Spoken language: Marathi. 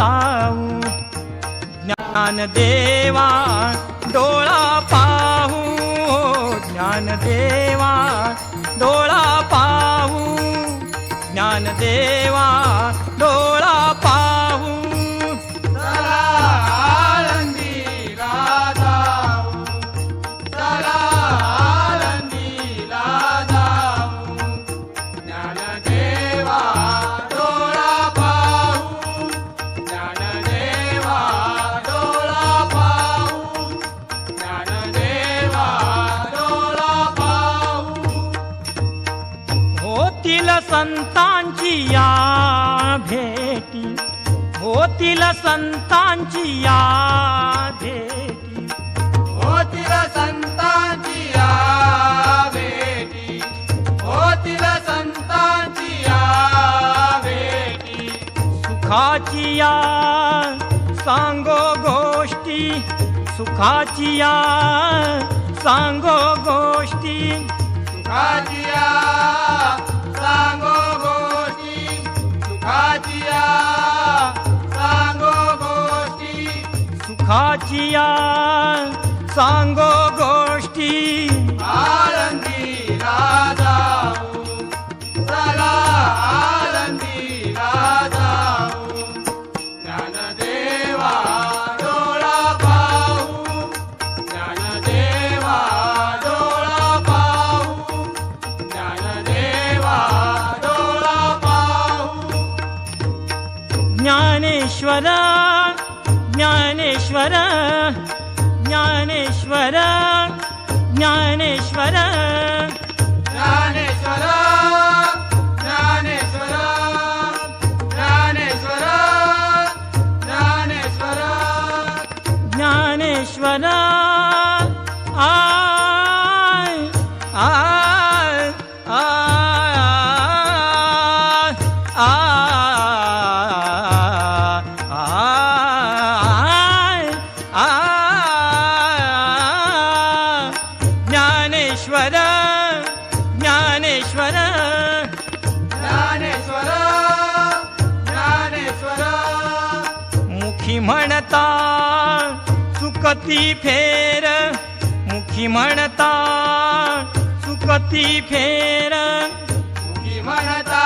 जाऊ, ज्ञानदेवा डोळा पाहू, ज्ञानदेवा डोळा पाहू, ज्ञानदेवा डोळा पाहू. चला आळंदीला जाऊ, चला आळंदीला जाऊ, ज्ञानदेवा डोळा पाहू, ज्ञानदेवा डोळा पाहू, ज्ञानदेवा डोळा पाहू. होतील संतांची या भेटी, होतील संतांची या भेटी, होतील संतांची या भेटी, होतील संतांची या भेटी. सुखाची या सांगो गोष्टी, सुखाची या सांगो गोष्टी, सुखाचिया सांगो गोष्टी, सुखाचिया सांगो गोष्टी. सुखाची या सांगो गोष्टी. आळंदीला जाऊ, चला आळंदीला जाऊ, ज्ञानदेवा डोळा पाहू, ज्ञानदेवा डोळा पाहू, ज्ञानदेवा डोळा पाहू. ज्ञानेश्वर ज्ञानेश्वर ज्ञानेश्वर ज्ञानेश्वर ज्ञानेश्वर ज्ञानेश्वर ज्ञानेश्वर ज्ञानेश्वर ज्ञानेश्वर आय आय आय ज्ञानेश्वर ज्ञानेश्वर ज्ञानेश्वर ज्ञानेश्वर. मुखी म्हणता सुकती फेर, मुखी म्हणता सुकती फेर, मुखी म्हणता